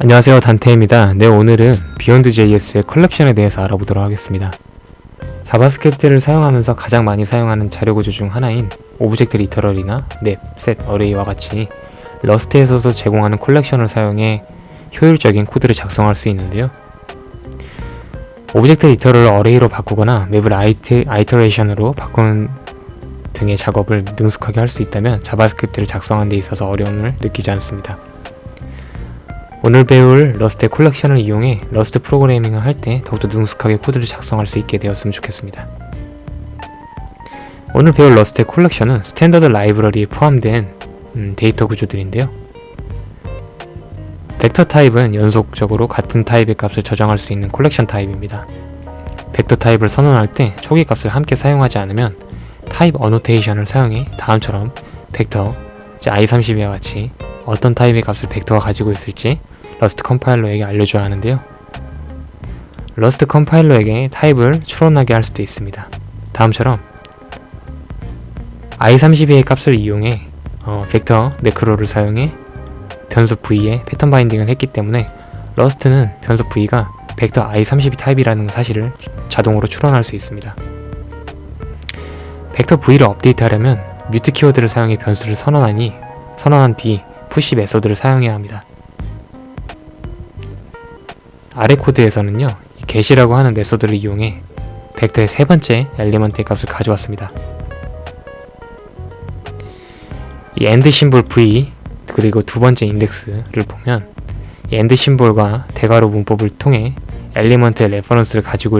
안녕하세요, 단테입니다. 오늘은 Beyond.js의 컬렉션에 대해서 알아보도록 하겠습니다. 자바스크립트를 사용하면서 가장 많이 사용하는 자료구조 중 하나인 오브젝트 리터럴이나 맵, 셋, 어레이와 같이 러스트에서도 제공하는 컬렉션을 사용해 효율적인 코드를 작성할 수 있는데요. 오브젝트 리터럴을 어레이로 바꾸거나 맵을 아이터레이션으로 바꾸는 등의 작업을 능숙하게 할 수 있다면 자바스크립트를 작성하는 데 있어서 어려움을 느끼지 않습니다. 오늘 배울 러스트의 컬렉션을 이용해 러스트 프로그래밍을 할 때 더욱더 능숙하게 코드를 작성할 수 있게 되었으면 좋겠습니다. 오늘 배울 러스트의 컬렉션은 스탠더드 라이브러리에 포함된 데이터 구조들인데요. 벡터 타입은 연속적으로 같은 타입의 값을 저장할 수 있는 컬렉션 타입입니다. 벡터 타입을 선언할 때 초기 값을 함께 사용하지 않으면 타입 어노테이션을 사용해 다음처럼 벡터 i32와 같이 어떤 타입의 값을 벡터가 가지고 있을지 러스트 컴파일러에게 알려줘야 하는데요. 러스트 컴파일러에게 타입을 추론하게 할 수도 있습니다. 다음처럼 i32의 값을 이용해 벡터 매크로를 사용해 변수 v에 패턴 바인딩을 했기 때문에 러스트는 변수 v가 벡터 i32 타입이라는 사실을 자동으로 추론할 수 있습니다. 벡터 v를 업데이트하려면 뮤트 키워드를 사용해 변수를 선언한 뒤 푸시 메소드를 사용해야 합니다. 아래 코드에서는요, get이라고 하는 메소드를 이용해 벡터의 세 번째 엘리먼트의 값을 가져왔습니다. 이 end 심볼 v 그리고 두 번째 인덱스를 보면 이 end 심볼과 대괄호 문법을 통해 엘리먼트의 레퍼런스를 가지고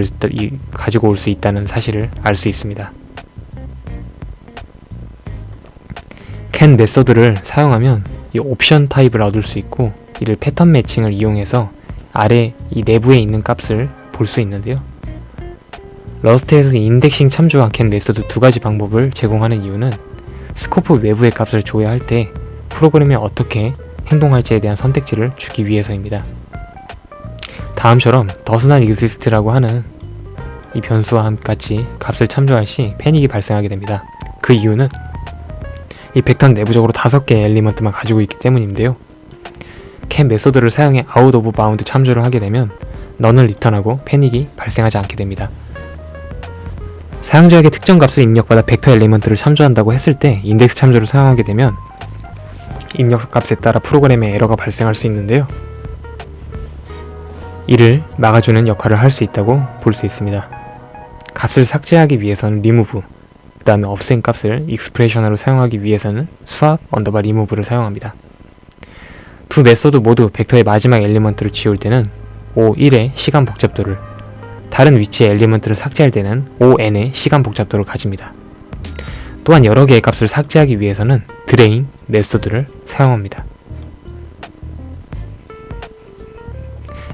올 수 있다는 사실을 알 수 있습니다. can 메소드를 사용하면 이 옵션 타입을 얻을 수 있고, 이를 패턴 매칭을 이용해서 아래 이 내부에 있는 값을 볼 수 있는데요. 러스트에서 인덱싱 참조와 can 메소드 두 가지 방법을 제공하는 이유는 스코프 외부의 값을 조회할 때 프로그램이 어떻게 행동할지에 대한 선택지를 주기 위해서입니다. 다음처럼 does not exist라고 하는 이 변수와 같이 값을 참조할 시 패닉이 발생하게 됩니다. 그 이유는 이 벡터는 내부적으로 5개의 엘리먼트만 가지고 있기 때문인데요. can 메소드를 사용해 out of bound 참조를 하게 되면 none을 리턴하고 패닉이 발생하지 않게 됩니다. 사용자에게 특정 값을 입력받아 벡터 엘리먼트를 참조한다고 했을 때 인덱스 참조를 사용하게 되면 입력 값에 따라 프로그램에 에러가 발생할 수 있는데요. 이를 막아주는 역할을 할 수 있다고 볼 수 있습니다. 값을 삭제하기 위해서는 remove, 그 다음에 없앤 값을 익스프레션으로 사용하기 위해서는 swap 언더바 remove를 사용합니다. 두 메소드 모두 벡터의 마지막 엘리먼트를 지울 때는 O1의 시간 복잡도를, 다른 위치의 엘리먼트를 삭제할 때는 ON의 시간 복잡도를 가집니다. 또한 여러 개의 값을 삭제하기 위해서는 drain 메소드를 사용합니다.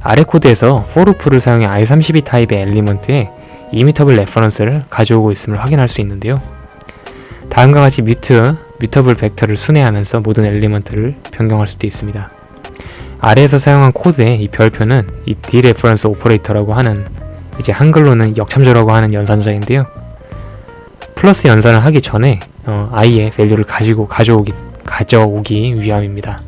아래 코드에서 for loop를 사용해 i32 타입의 엘리먼트에 이미터블 레퍼런스를 가져오고 있음을 확인할 수 있는데요. 다음과 같이 뮤터블 벡터를 순회하면서 모든 엘리먼트를 변경할 수도 있습니다. 아래에서 사용한 코드의 이 별표는 이 dereference 오퍼레이터라고 하는, 이제 한글로는 역참조라고 하는 연산자인데요. 플러스 연산을 하기 전에 i의 밸류를 가져오기 위함입니다.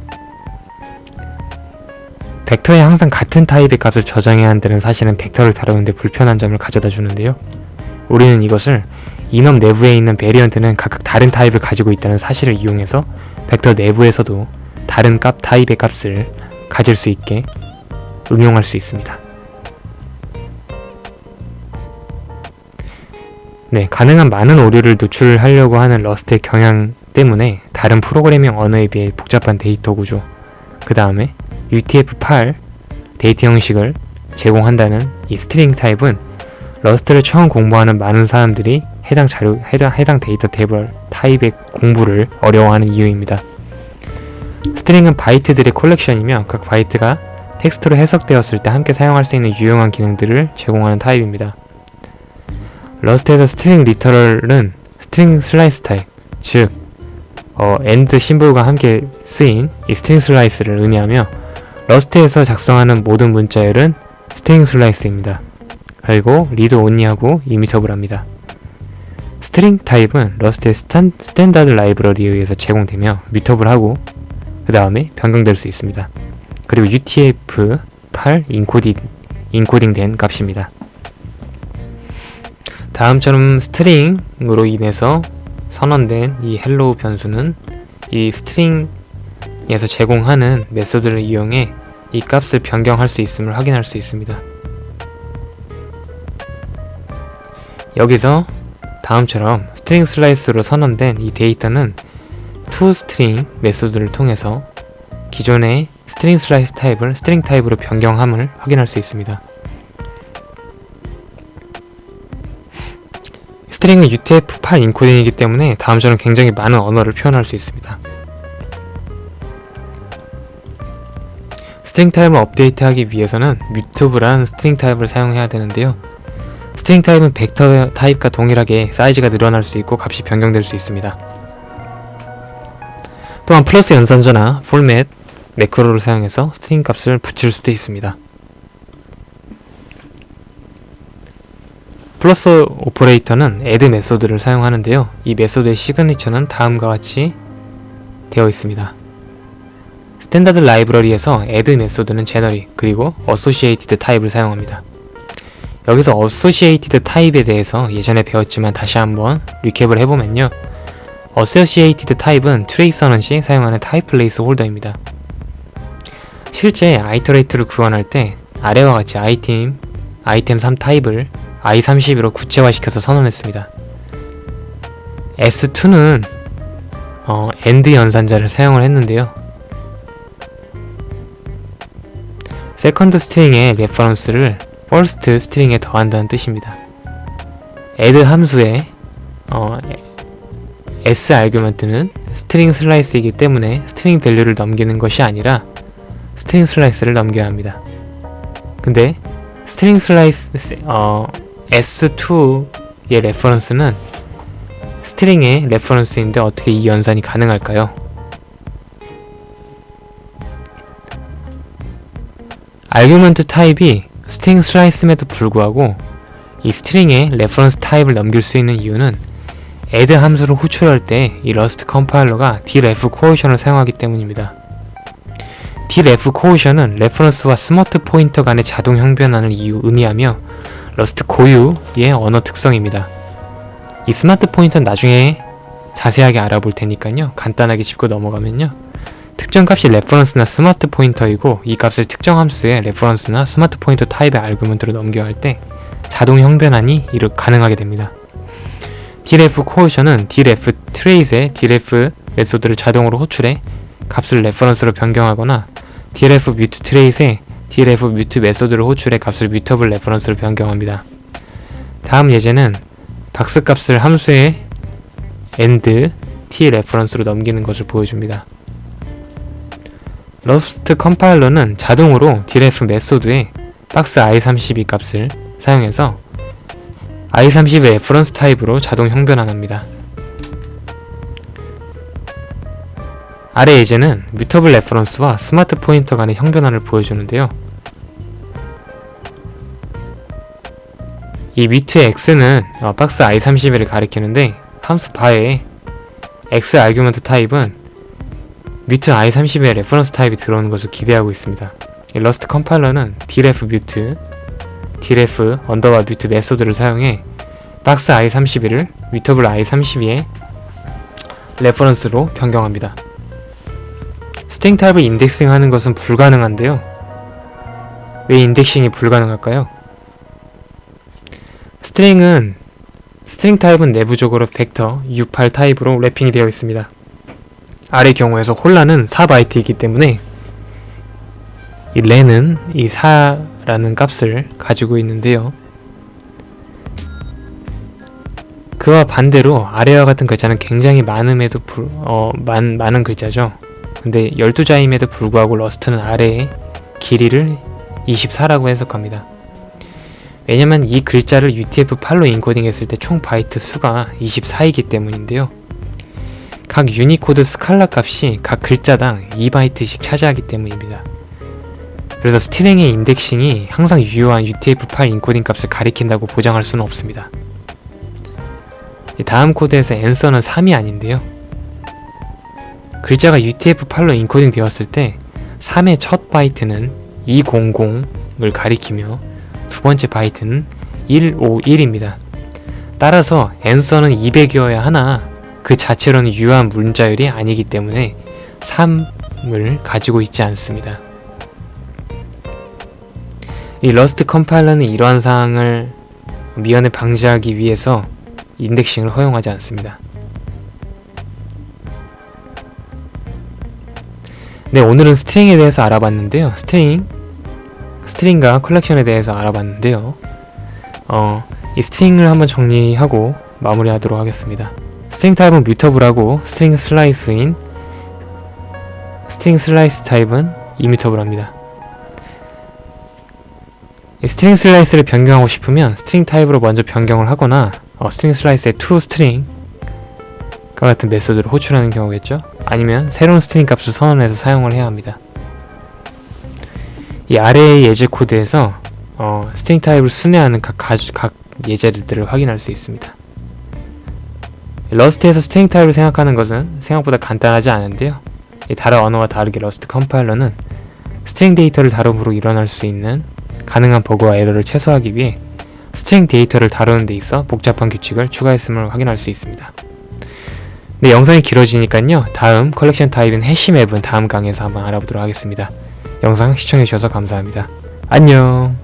벡터에 항상 같은 타입의 값을 저장해야 한다는 사실은 벡터를 다루는데 불편한 점을 가져다 주는데요. 우리는 이것을 이넘 내부에 있는 베리언트는 각각 다른 타입을 가지고 있다는 사실을 이용해서 벡터 내부에서도 다른 타입의 값을 가질 수 있게 응용할 수 있습니다. 가능한 많은 오류를 노출하려고 하는 러스트의 경향 때문에 다른 프로그래밍 언어에 비해 복잡한 데이터 구조, 그 다음에 UTF-8 데이터 형식을 제공한다는 이 스트링 타입은 러스트를 처음 공부하는 많은 사람들이 해당 데이터 타입의 공부를 어려워하는 이유입니다. 스트링은 바이트들의 콜렉션이며 각 바이트가 텍스트로 해석되었을 때 함께 사용할 수 있는 유용한 기능들을 제공하는 타입입니다. 러스트에서 스트링 리터럴은 스트링 슬라이스 타입, 즉 end 심볼과 함께 쓰인 이 스트링 슬라이스를 의미하며 러스트에서 작성하는 모든 문자열은 스트링 슬라이스입니다. 그리고 리드 온리하고 이미터블합니다. 스트링 타입은 러스트의 스탠다드 라이브러리에 의해서 제공되며 뮤터블하고 그 다음에 변경될 수 있습니다. 그리고 UTF-8 인코딩된 값입니다. 다음처럼 스트링으로 인해서 선언된 이 헬로우 변수는 이 스트링에서 제공하는 메소드를 이용해 이 값을 변경할 수 있음을 확인할 수 있습니다. 여기서 다음처럼 스트링 슬라이스로 선언된 이 데이터는 toString 메소드를 통해서 기존의 스트링 슬라이스 타입을 스트링 타입으로 변경함을 확인할 수 있습니다. 스트링은 UTF-8 인코딩이기 때문에 다음처럼 굉장히 많은 언어를 표현할 수 있습니다. 스트링 타입을 업데이트하기 위해서는 뮤터블한 스트링 타입을 사용해야 되는데요. 스트링 타입은 벡터 타입과 동일하게 사이즈가 늘어날 수 있고 값이 변경될 수 있습니다. 또한 플러스 연산자나 포맷, 매크로를 사용해서 스트링 값을 붙일 수도 있습니다. 플러스 오퍼레이터는 add 메소드를 사용하는데요. 이 메소드의 시그니처는 다음과 같이 되어 있습니다. 스탠다드 라이브러리에서 add 메소드는 제너리 그리고 associated 타입을 사용합니다. 여기서 associated 타입에 대해서 예전에 배웠지만 다시 한번 리캡을 해보면요. associated 타입은 트레이서넌 시 사용하는 타입 플레이스 홀더입니다. 실제 아이터레이트를 구현할 때 아래와 같이 아이템 3 타입을 i32로 구체화시켜서 선언했습니다. S2는 AND 연산자를 사용을 했는데요. 세컨드 스트링의 레퍼런스를 퍼스트 스트링에 더한다는 뜻입니다. add 함수의 s 아규먼트는 스트링 슬라이스이기 때문에 스트링 밸류를 넘기는 것이 아니라 스트링 슬라이스를 넘겨야 합니다. 근데 스트링 슬라이스 S2의 레퍼런스는 스트링의 레퍼런스인데 어떻게 이 연산이 가능할까요? 아규먼트 타입이 스트링 슬라이스임에도 불구하고 이 스트링의 레퍼런스 타입을 넘길 수 있는 이유는 add 함수를 호출할 때 이 러스트 컴파일러가 dref 코어션을 사용하기 때문입니다. dref 코어션은 레퍼런스와 스마트 포인터 간의 자동 형변환을 의미하며 러스트 고유의 언어 특성입니다. 이 스마트 포인터는 나중에 자세하게 알아볼 테니까요. 간단하게 짚고 넘어가면요. 특정 값이 레퍼런스나 스마트 포인터이고 이 값을 특정 함수의 레퍼런스나 스마트 포인터 타입의 아규먼트로 넘겨야 할 때 자동 형변환이 가능하게 됩니다. dref 코어션은 dref 트레이스의 dref 메소드를 자동으로 호출해 값을 레퍼런스로 변경하거나 dref mute 트레이스의 dref mute 메소드를 호출해 값을 뮤터블 레퍼런스로 변경합니다. 다음 예제는 박스 값을 함수의 and t 레퍼런스로 넘기는 것을 보여줍니다. 러스트 컴파일러는 자동으로 dref 메소드에 박스 i32 값을 사용해서 i32의 레퍼런스 타입으로 자동 형변환합니다. 아래 예제는 뮤터블 레퍼런스와 스마트 포인터 간의 형변환을 보여주는데요. 이 뮤트의 x는 박스 i32를 가리키는데 함수 바에 x 아규먼트 타입은 뮤트 i32의 레퍼런스 타입이 들어오는 것을 기대하고 있습니다. 이 러스트 컴파일러는 dref mute, dref underbar mute 메소드를 사용해 박스 i32를 뮤터블 i32의 레퍼런스로 변경합니다. 스트링 타입을 인덱싱하는 것은 불가능한데요. 왜 인덱싱이 불가능할까요? 스트링 타입은 내부적으로 벡터 U8 타입으로 래핑이 되어 있습니다. 아래 경우에서 홀라는 4바이트이기 때문에 이 렌은 이 4라는 값을 가지고 있는데요. 그와 반대로 아래와 같은 글자는 굉장히 많음에도 많은 글자죠. 근데 12자임에도 불구하고 러스트는 아래의 길이를 24라고 해석합니다. 왜냐면 이 글자를 UTF-8로 인코딩 했을 때 총 바이트 수가 24이기 때문인데요. 각 유니코드 스칼라 값이 각 글자당 2바이트씩 차지하기 때문입니다. 그래서 스트링의 인덱싱이 항상 유효한 UTF-8 인코딩 값을 가리킨다고 보장할 수는 없습니다. 다음 코드에서 answer는 3이 아닌데요. 글자가 UTF-8로 인코딩 되었을 때 3의 첫 바이트는 200을 가리키며 두 번째 바이트는 151입니다. 따라서 answer는 200이어야 하나 그 자체로는 유효한 문자열이 아니기 때문에 3을 가지고 있지 않습니다. 이 러스트 컴파일러는 이러한 사항을 미연에 방지하기 위해서 인덱싱을 허용하지 않습니다. 네, 오늘은 스트링에 대해서 알아봤는데요. 스트링과 컬렉션에 대해서 알아봤는데요. 이 스트링을 한번 정리하고 마무리하도록 하겠습니다. 스트링 타입은 뮤터블하고 스트링 슬라이스 타입은 이뮤터블합니다. 스트링 슬라이스를 변경하고 싶으면 스트링 타입으로 먼저 변경을 하거나 스트링 슬라이스의 toString과 같은 메소드를 호출하는 경우겠죠. 아니면 새로운 스트링 값을 선언해서 사용을 해야 합니다. 이 아래의 예제 코드에서 스트링 타입을 순회하는 각 예제들을 확인할 수 있습니다. 러스트에서 스트링 타입을 생각하는 것은 생각보다 간단하지 않은데요. 다른 언어와 다르게 러스트 컴파일러는 스트링 데이터를 다룸으로 일어날 수 있는 가능한 버그와 에러를 최소화하기 위해 스트링 데이터를 다루는 데 있어 복잡한 규칙을 추가했음을 확인할 수 있습니다. 네, 영상이 길어지니까요. 다음 컬렉션 타입인 해시맵은 다음 강의에서 한번 알아보도록 하겠습니다. 영상 시청해주셔서 감사합니다. 안녕.